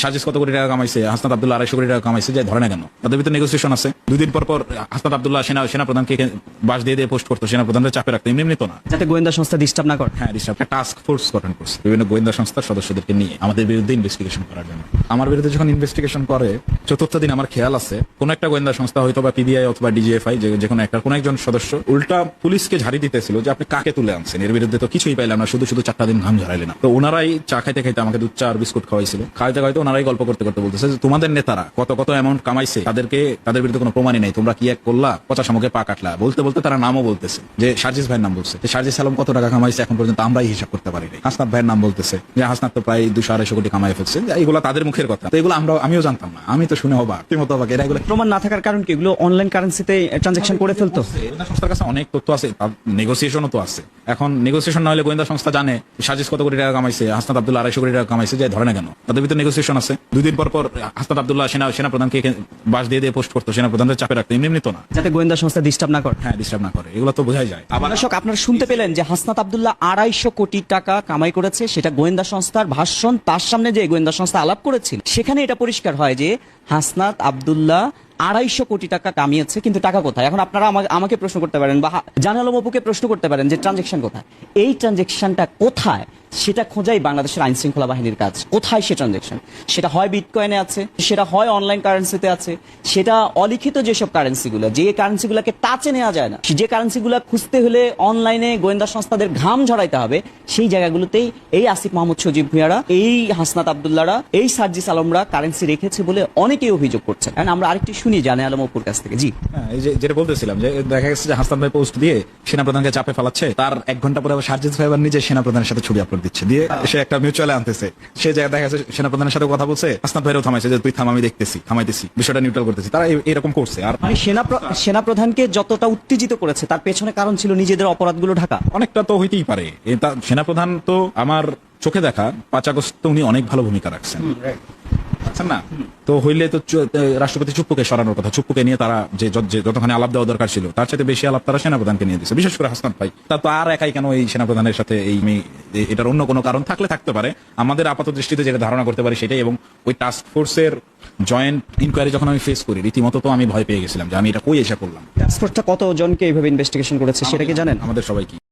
সাজিস কত কোটি টাকা কামাইছে, হাসনাত আব্দুল্লাহ 250 কোটি টাকা কামাইছে, যে ধরে না কেন? তাদের ভিতরে নেগোসিয়েশন আছে। 2 দিন পর পর হাসনাত আব্দুল্লাহ সেনা প্রধানকে বাস দিয়ে পোস্ট করতো, সেনা প্রধানকে চাপে রাখতো, এমনি তো না, যাতে গোয়েন্দা সংস্থা ডিস্টার্ব না করে। হ্যাঁ, একটা টাস্ক ফোর্স গঠন করছে বিভিন্ন গোয়েন্দা সংস্থার সদস্যদেরকে নিয়ে আমাদের বিরুদ্ধে ইনভেস্টিগেশন করার জন্য। আমার বিরুদ্ধে যখন ইনভেস্টিগেশন করে, চতুর্থ দিন আমার খেয়াল আছে কোন একটা গোয়েন্দা সংস্থা, হয়তো বা পিবিআই অথবা ডিজিএফআই, যে কোনো একটা, কোন একজন সদস্য উল্টা পুলিশকে ঝাড়ি দিতেছিল যে আপনি কাকে তুলে আনছেন, এর বিরুদ্ধে তো কিছুই পাইলাম না, শুধু 4টা দিন ঘাম ঝরাইলেন না। তো ওনারাই চা খাইতে খাইতে আমাকে দুধ চা আর বিস্কুট খাওয়াইছিল, খাইতে খাইতে ওনারাই গল্প করতে করতে বলতেছে যে তোমাদের নেতারা কত কত অ্যামাউন্ট কামাইছে, তাদের বিরুদ্ধে কোনো প্রমাণই নেই, তোমরা কি এক করলা, পচা শামুকে পা কাটলা। বলতে বলতে তারা নামও বলতেছে, যে সার্জিস ভাইয়ের নাম বলছে, সার্জিস আলম কত টাকা কামাইছে এখন পর্যন্ত আমরাই হিসাব করতে পারিনি। হাসনাত ভাইয়ের নাম বলতেছে, যে হাসনাত তো প্রায় 200-250 কোটি কামাই ফেলছে। এগুলো তাদের মুখের কথা, তো এগুলো আমিও জানতাম না, আমি তো শুনে অবাক, মতো অবাক। এগুলো প্রমাণ না থাকার কারণ কি? এগুলো অনলাইন কারেন্সিতে ট্রানজাকশন করে ফেলতো। গোয়েন্দা সংস্থার কাছে অনেক তথ্য আছে, নেগোসিয়েশনও তো আছে। এখন নেগোসিয়েশন না হলে গোয়েন্দা সংস্থা জানে সাজিস কত কোটি টাকা কামাইছে, হাসনাত আব্দুল্লাহ 250 কোটি টাকা কামাইছে, যে ধরে না কেন? তাদের ভিতরে নেগোসিয়েশন আছে। 2 দিন পর পর হাসনাত আব্দুল্লাহ সেনা প্রধানকে বাস দিয়ে পোস্ট করতো, সেনা প্রধানকে চাপে রাখতো, এমনি তো না, যাতে গোয়েন্দা সংস্থা ডিস্টার্ব না করে। হ্যাঁ, ডিস্টার্ব না করে, এগুলো তো বোঝাই যায়। আবার দর্শক, আপনারা শুনতে পেলেন যে হাসনাত আব্দুল্লাহ 250 কোটি টাকা কামাই করেছে, সেটা গোয়েন্দা সংস্থার ভাষণ। তার সামনে যে গোয়েন্দা সংস্থা আলাপ করেছিল, সেখানে এটা পরিষ্কার হয় যে হাসনাত আব্দুল্লাহ 250 কোটি টাকা কামিয়েছে, কিন্তু টাকা কোথায়? এখন আপনারা আমাকে প্রশ্ন করতে পারেন বা জাহান আলম অপুকে প্রশ্ন করতে পারেন যে ট্রানজেকশন কোথায়? এই ট্রানজেকশনটা কোথায় সেটা খোঁজাই বাংলাদেশের আইন শৃঙ্খলা বাহিনীর কাজ। কোথায় সে ট্রানজেকশন? সেটা হয় বিটকয়েনে আছে, সেটা হয় অনলাইন কারেন্সিতে আছে, সেটা অলিখিত যেসব কারেন্সিগুলো, যে কারেন্সিগুলোকে টাচে নেওয়া যায় না, যে কারেন্সিগুলো খুঁজতে হলে অনলাইনে গোয়েন্দা সংস্থাদের ঘাম ঝরাইতে হবে, সেই জায়গাগুলোতেই এই আসিফ মাহমুদ সজীব ভুঁইয়ারা, এই হাসনাত আব্দুল্লাহরা, এই সার্জিস আলমরা কারেন্সি রেখেছে বলে অনেকেই অভিযোগ করছেন। কারণ আমরা আরেকটি শুনি জানে আলম অপুর কাছ থেকে। জি, এই যে যেটা বলতেছিলাম, যে দেখা গেছে যে হাসনাত ভাই পোস্ট দিয়ে সেনাপ্রধানকে চাপে ফেলাচ্ছে, তার 1 ঘন্টা পরে আবার সার্জিস ভাই আবার নিজে সেনাপ্রধানের সাথে ছবি আপলোড দিচ্ছে, দিয়ে সে একটা মিউচুয়ালে আনতেছে। সে জায়গায় দেখা যাচ্ছে সেনাপ্রধানের সাথে কথা বলছে, হাসনাত ভাইও থামাইছে, যে তুই থাম, আমি দেখতেছি, থামাইতেছি, বিষয়টা নিউট্রাল করতেছি। তারা এরকম করছে। আর মানে সেনাপ্রধানকে যতটা উত্তেজিত করেছে, তার পেছনে কারণ ছিল নিজেদের অপরাধগুলো ঢাকা। অনেকটা তো হইতেই পারে। এটা সেনাপ্রধান তো আমার চোখে দেখা 5 আগস্ট উনি অনেক ভালো ভূমিকা রাখছেন না? তো হইলে তো রাষ্ট্রপতি চুপ্পুকে সরানোর কথা, চুপ্পুকে নিয়ে তারা যে যতখানি আলাপ দেওয়া দরকার ছিল, তার সাথে বেশি আলাপ তারা সেনাপ্রধানকে নিয়ে দিচ্ছে, বিশেষ করে হাসনাত ভাই। তা তো আর একাই কেন এই সেনাপ্রধানের সাথে এটার অন্য কোনো কারণ থাকতে পারে। আমাদের আপাত দৃষ্টিতে যেটা ধারণা করতে পারি সেটাই। এবং ওই টাস্ক ফোর্সের জয়েন্ট ইনকোয়ারি যখন আমি ফেস করি, রীতিমতো তো আমি ভয় পেয়ে গেছিলাম যে আমি এটা কই এসে করলাম। টাস্ক ফোর্সটা কতজনকে এইভাবে ইনভেস্টিগেশন করেছে সেটা কি জানেন? আমাদের সবাইকে